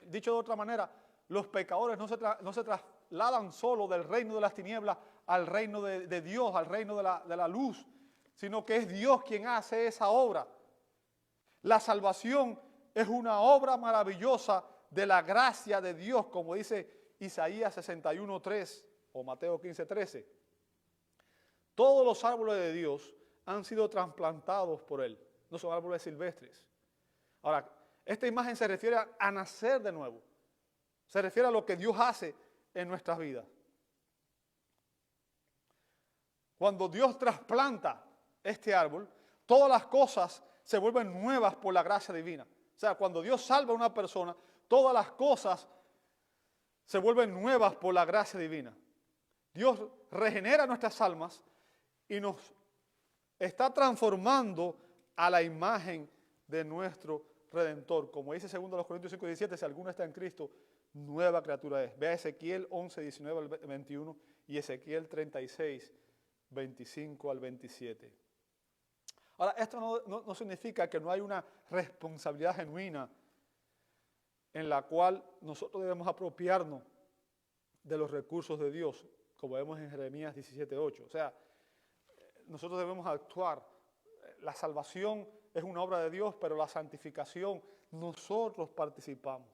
Dicho de otra manera, los pecadores no se trasladan solo del reino de las tinieblas al reino de Dios, al reino de la luz, sino que es Dios quien hace esa obra. La salvación es una obra maravillosa de la gracia de Dios, como dice Isaías 61:3 o Mateo 15:13. Todos los árboles de Dios han sido trasplantados por Él, no son árboles silvestres. Ahora, esta imagen se refiere a nacer de nuevo, se refiere a lo que Dios hace en nuestras vidas. Cuando Dios trasplanta este árbol, todas las cosas se vuelven nuevas por la gracia divina. O sea, cuando Dios salva a una persona, todas las cosas se vuelven nuevas por la gracia divina. Dios regenera nuestras almas y nos está transformando a la imagen de nuestro Redentor. Como dice 2 Corintios 5:17, si alguno está en Cristo, nueva criatura es. Vea Ezequiel 11, 19 al 21 y Ezequiel 36, 25 al 27. Ahora, esto no significa que no hay una responsabilidad genuina en la cual nosotros debemos apropiarnos de los recursos de Dios, como vemos en Jeremías 17:8. O sea, nosotros debemos actuar. La salvación es una obra de Dios, pero la santificación nosotros participamos.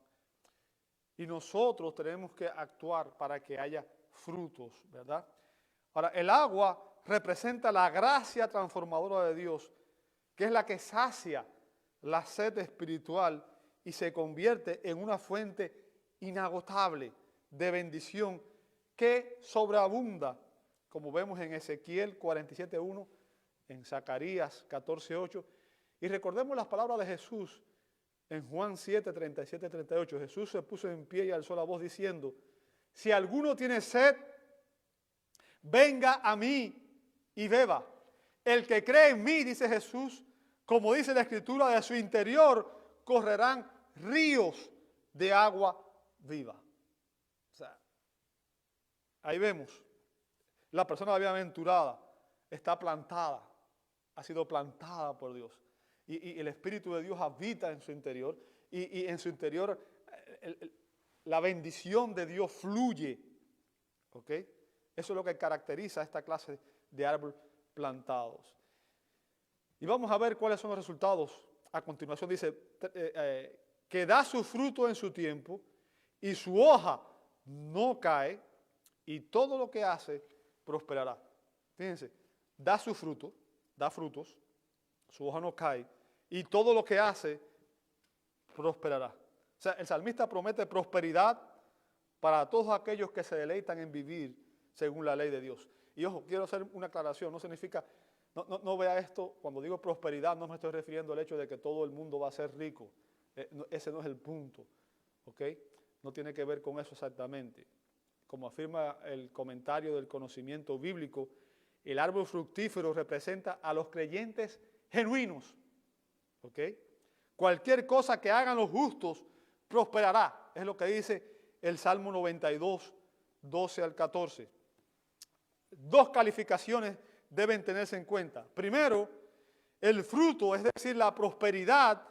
Y nosotros tenemos que actuar para que haya frutos, ¿verdad? Ahora, el agua representa la gracia transformadora de Dios, que es la que sacia la sed espiritual y se convierte en una fuente inagotable de bendición que sobreabunda, como vemos en Ezequiel 47:1, en Zacarías 14:8, y recordemos las palabras de Jesús en Juan 7, 37, 38. Jesús se puso en pie y alzó la voz diciendo: si alguno tiene sed, venga a mí y beba. El que cree en mí, dice Jesús, como dice la Escritura, de su interior correrán ríos de agua viva. O sea, ahí vemos, la persona bienaventurada está plantada, ha sido plantada por Dios. Y el Espíritu de Dios habita en su interior. Y en su interior la bendición de Dios fluye. ¿Ok? Eso es lo que caracteriza a esta clase de árbol plantados. Y vamos a ver cuáles son los resultados. A continuación dice, que da su fruto en su tiempo y su hoja no cae y todo lo que hace prosperará. Fíjense, da su fruto, da frutos, su hoja no cae y todo lo que hace prosperará. O sea, el salmista promete prosperidad para todos aquellos que se deleitan en vivir según la ley de Dios. Y ojo, quiero hacer una aclaración, no significa, no vea esto, cuando digo prosperidad no me estoy refiriendo al hecho de que todo el mundo va a ser rico. Ese no es el punto, ¿ok? No tiene que ver con eso exactamente. Como afirma el comentario del conocimiento bíblico, el árbol fructífero representa a los creyentes genuinos, ¿ok? Cualquier cosa que hagan los justos prosperará, es lo que dice el Salmo 92, 12 al 14. Dos calificaciones deben tenerse en cuenta. Primero, el fruto, es decir, la prosperidad,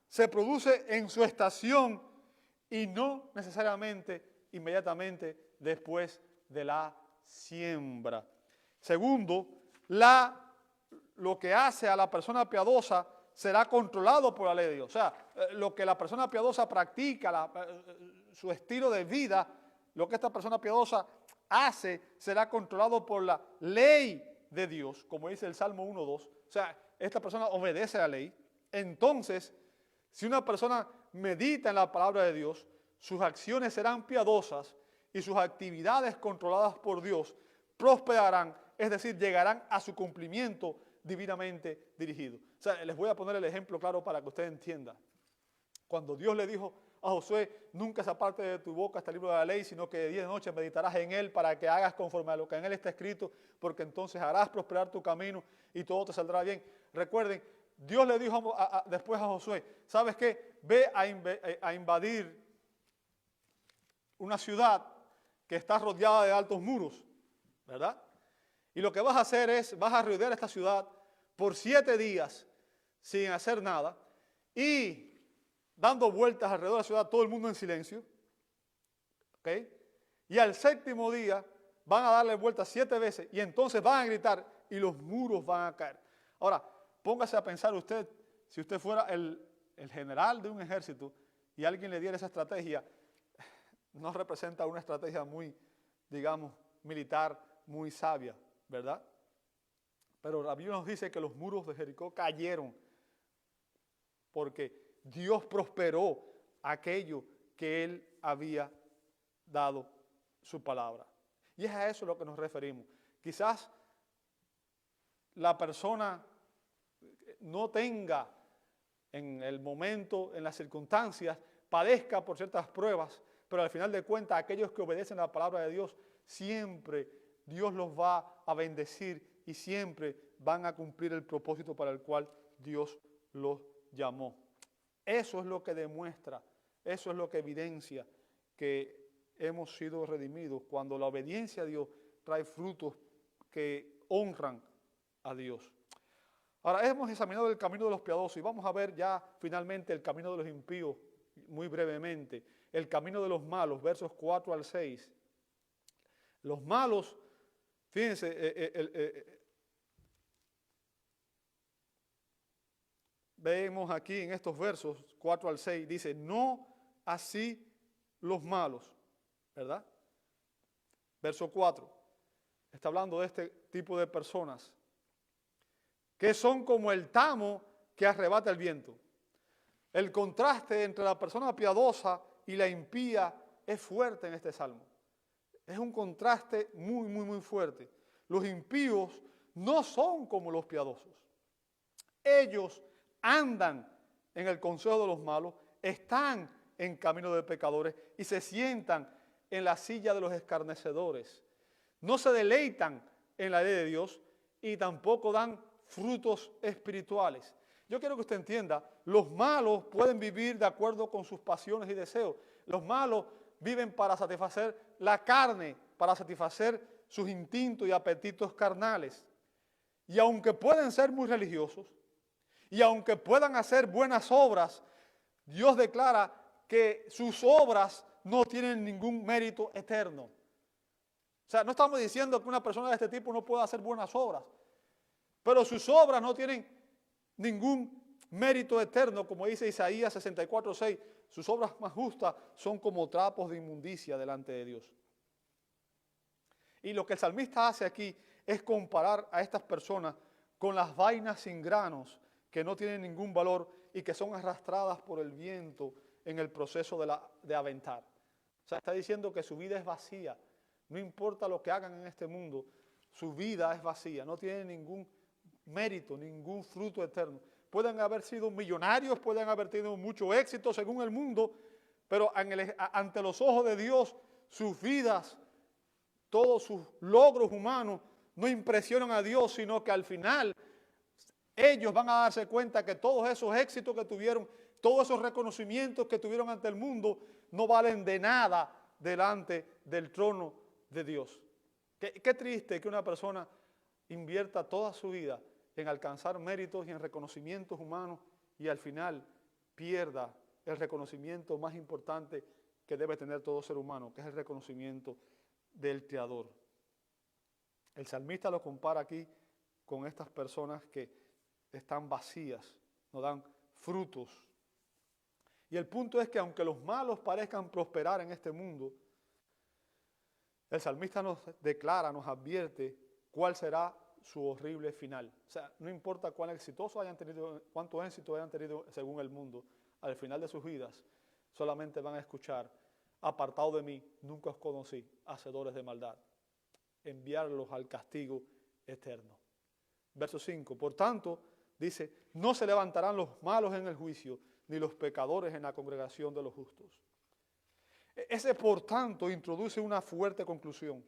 se produce en su estación y no necesariamente inmediatamente después de la siembra. Segundo, lo que hace a la persona piadosa será controlado por la ley de Dios. O sea, lo que la persona piadosa practica, su estilo de vida, lo que esta persona piadosa hace será controlado por la ley de Dios, como dice el Salmo 1:2. O sea, esta persona obedece a la ley. Entonces, si una persona medita en la palabra de Dios, sus acciones serán piadosas y sus actividades controladas por Dios prosperarán, es decir, llegarán a su cumplimiento divinamente dirigido. O sea, les voy a poner el ejemplo claro para que usted entienda. Cuando Dios le dijo a Josué, nunca se aparte de tu boca este libro de la ley, sino que de día y de noche meditarás en él para que hagas conforme a lo que en él está escrito, porque entonces harás prosperar tu camino y todo te saldrá bien. Recuerden, Dios le dijo después a Josué, ¿sabes qué? Ve a invadir una ciudad que está rodeada de altos muros, ¿verdad? Y lo que vas a hacer es, vas a rodear esta ciudad por 7 días sin hacer nada y dando vueltas alrededor de la ciudad, todo el mundo en silencio, ¿ok? Y al 7º día van a darle vueltas 7 veces y entonces van a gritar y los muros van a caer. Ahora, póngase a pensar usted, si usted fuera el general de un ejército y alguien le diera esa estrategia, no representa una estrategia muy, digamos, militar, muy sabia, ¿verdad? Pero la Biblia nos dice que los muros de Jericó cayeron porque Dios prosperó aquello que Él había dado su palabra. Y es a eso a lo que nos referimos. Quizás la persona no tenga en el momento, en las circunstancias, padezca por ciertas pruebas, pero al final de cuentas aquellos que obedecen a la palabra de Dios, siempre Dios los va a bendecir y siempre van a cumplir el propósito para el cual Dios los llamó. Eso es lo que demuestra, eso es lo que evidencia que hemos sido redimidos cuando la obediencia a Dios trae frutos que honran a Dios. Ahora, hemos examinado el camino de los piadosos y vamos a ver ya finalmente el camino de los impíos, muy brevemente. El camino de los malos, versos 4 al 6. Los malos, fíjense, vemos aquí en estos versos 4 al 6, dice, no así los malos, ¿verdad? Verso 4, está hablando de este tipo de personas, que son como el tamo que arrebata el viento. El contraste entre la persona piadosa y la impía es fuerte en este salmo. Es un contraste muy fuerte. Los impíos no son como los piadosos. Ellos andan en el consejo de los malos, están en camino de pecadores y se sientan en la silla de los escarnecedores. No se deleitan en la ley de Dios y tampoco dan frutos espirituales. Yo quiero que usted entienda, los malos pueden vivir de acuerdo con sus pasiones y deseos. Los malos viven para satisfacer la carne, para satisfacer sus instintos y apetitos carnales. Y aunque pueden ser muy religiosos, y aunque puedan hacer buenas obras, Dios declara que sus obras no tienen ningún mérito eterno. O sea, no estamos diciendo que una persona de este tipo no pueda hacer buenas obras, pero sus obras no tienen ningún mérito eterno, como dice Isaías 64:6. Sus obras más justas son como trapos de inmundicia delante de Dios. Y lo que el salmista hace aquí es comparar a estas personas con las vainas sin granos que no tienen ningún valor y que son arrastradas por el viento en el proceso de aventar. O sea, está diciendo que su vida es vacía. No importa lo que hagan en este mundo, su vida es vacía, no tienen ningún mérito, ningún fruto eterno. Pueden haber sido millonarios, pueden haber tenido mucho éxito según el mundo, pero ante los ojos de Dios, sus vidas, todos sus logros humanos no impresionan a Dios, sino que al final ellos van a darse cuenta que todos esos éxitos que tuvieron, todos esos reconocimientos que tuvieron ante el mundo, no valen de nada delante del trono de Dios. Qué triste que una persona invierta toda su vida en alcanzar méritos y en reconocimientos humanos y al final pierda el reconocimiento más importante que debe tener todo ser humano, que es el reconocimiento del Creador. El salmista lo compara aquí con estas personas que están vacías, no dan frutos. Y el punto es que aunque los malos parezcan prosperar en este mundo, el salmista nos declara, nos advierte cuál será su horrible final. O sea, no importa cuán exitoso hayan tenido, cuánto éxito hayan tenido según el mundo, al final de sus vidas solamente van a escuchar: apartado de mí, nunca os conocí, hacedores de maldad, enviarlos al castigo eterno. Verso 5, por tanto, dice, no se levantarán los malos en el juicio, ni los pecadores en la congregación de los justos. Ese por tanto introduce una fuerte conclusión.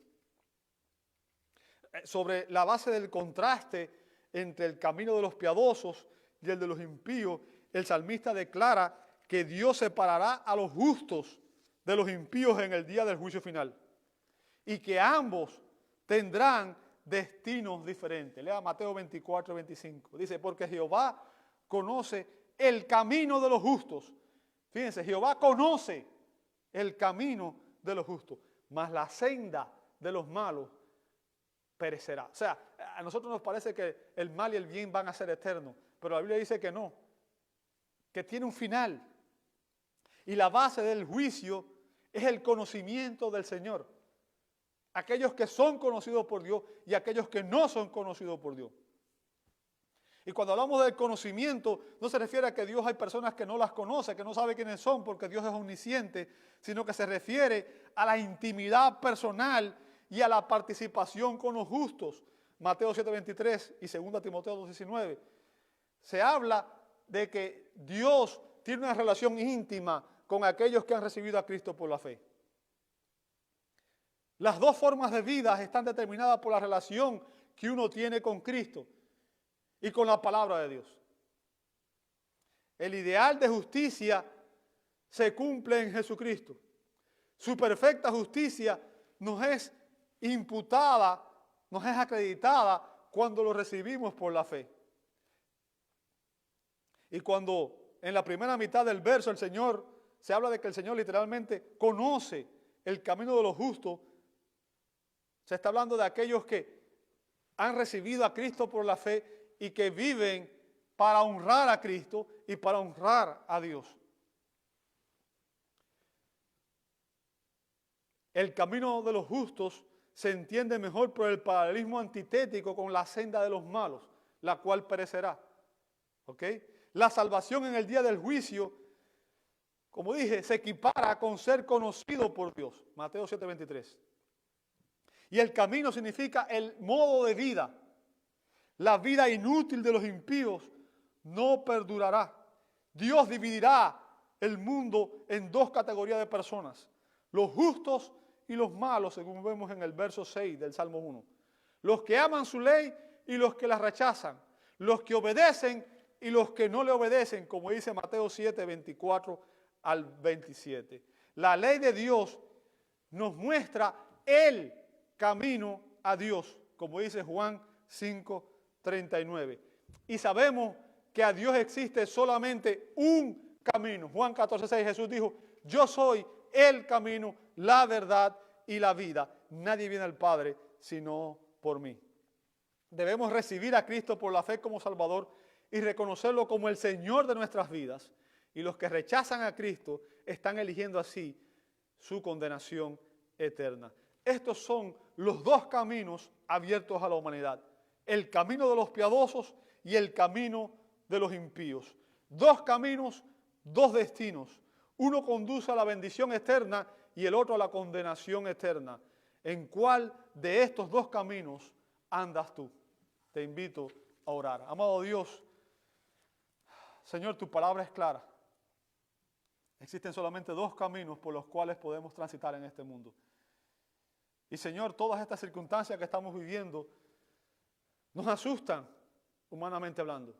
Sobre la base del contraste entre el camino de los piadosos y el de los impíos, el salmista declara que Dios separará a los justos de los impíos en el día del juicio final y que ambos tendrán destinos diferentes. Lea Mateo 24:25. Dice, porque Jehová conoce el camino de los justos. Fíjense, Jehová conoce el camino de los justos, mas la senda de los malos perecerá. O sea, a nosotros nos parece que el mal y el bien van a ser eternos, pero la Biblia dice que no, que tiene un final. Y la base del juicio es el conocimiento del Señor. Aquellos que son conocidos por Dios y aquellos que no son conocidos por Dios. Y cuando hablamos del conocimiento, no se refiere a que Dios hay personas que no las conoce, que no sabe quiénes son porque Dios es omnisciente, sino que se refiere a la intimidad personal y a la participación con los justos. Mateo 7:23 y 2 Timoteo 2:19. Se habla de que Dios tiene una relación íntima con aquellos que han recibido a Cristo por la fe. Las dos formas de vida están determinadas por la relación que uno tiene con Cristo y con la palabra de Dios. El ideal de justicia se cumple en Jesucristo. Su perfecta justicia nos es imputada, nos es acreditada cuando lo recibimos por la fe. Y cuando en la primera mitad del verso el Señor, se habla de que el Señor literalmente conoce el camino de los justos, se está hablando de aquellos que han recibido a Cristo por la fe y que viven para honrar a Cristo y para honrar a Dios. El camino de los justos se entiende mejor por el paralelismo antitético con la senda de los malos, la cual perecerá. ¿Ok? La salvación en el día del juicio, como dije, se equipara con ser conocido por Dios. Mateo 7:23. Y el camino significa el modo de vida. La vida inútil de los impíos no perdurará. Dios dividirá el mundo en dos categorías de personas: los justos y los malos, según vemos en el verso 6 del Salmo 1. Los que aman su ley y los que la rechazan. Los que obedecen y los que no le obedecen, como dice Mateo 7, 24 al 27. La ley de Dios nos muestra el camino a Dios, como dice Juan 5, 39. Y sabemos que a Dios existe solamente un camino. Juan 14, 6, Jesús dijo: yo soy el camino, la verdad y la vida. Nadie viene al Padre sino por mí. Debemos recibir a Cristo por la fe como Salvador y reconocerlo como el Señor de nuestras vidas. Y los que rechazan a Cristo están eligiendo así su condenación eterna. Estos son los dos caminos abiertos a la humanidad: el camino de los piadosos y el camino de los impíos. Dos caminos, dos destinos. Uno conduce a la bendición eterna y el otro a la condenación eterna. ¿En cuál de estos dos caminos andas tú? Te invito a orar. Amado Dios, Señor, tu palabra es clara. Existen solamente dos caminos por los cuales podemos transitar en este mundo. Y Señor, todas estas circunstancias que estamos viviendo nos asustan, humanamente hablando.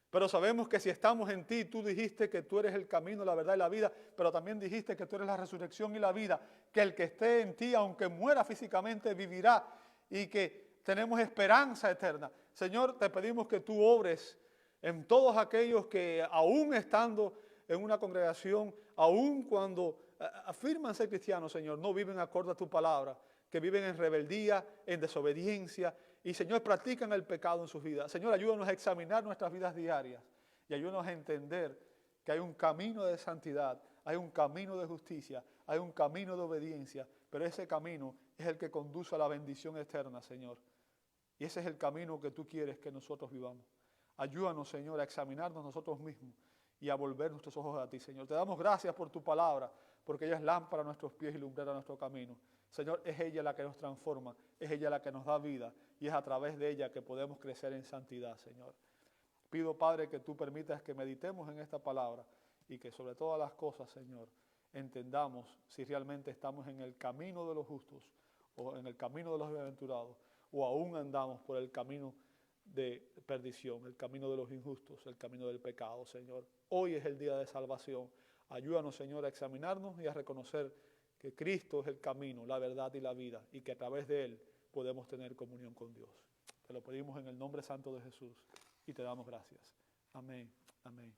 Pero sabemos que si estamos en ti, tú dijiste que tú eres el camino, la verdad y la vida, pero también dijiste que tú eres la resurrección y la vida, que el que esté en ti, aunque muera físicamente, vivirá, y que tenemos esperanza eterna. Señor, te pedimos que tú obres en todos aquellos que, aún estando en una congregación, aún cuando afirman ser cristianos, Señor, no viven acorde a tu palabra, que viven en rebeldía, en desobediencia, y Señor, practican el pecado en sus vidas. Señor, ayúdanos a examinar nuestras vidas diarias y ayúdanos a entender que hay un camino de santidad, hay un camino de justicia, hay un camino de obediencia, pero ese camino es el que conduce a la bendición eterna, Señor. Y ese es el camino que tú quieres que nosotros vivamos. Ayúdanos, Señor, a examinarnos nosotros mismos y a volver nuestros ojos a ti, Señor. Te damos gracias por tu palabra, porque ella es lámpara a nuestros pies y lumbrera a nuestro camino. Señor, es ella la que nos transforma, es ella la que nos da vida y es a través de ella que podemos crecer en santidad, Señor. Pido, Padre, que tú permitas que meditemos en esta palabra y que sobre todas las cosas, Señor, entendamos si realmente estamos en el camino de los justos o en el camino de los bienaventurados o aún andamos por el camino de perdición, el camino de los injustos, el camino del pecado, Señor. Hoy es el día de salvación. Ayúdanos, Señor, a examinarnos y a reconocer que Cristo es el camino, la verdad y la vida, y que a través de Él podemos tener comunión con Dios. Te lo pedimos en el nombre santo de Jesús y te damos gracias. Amén. Amén.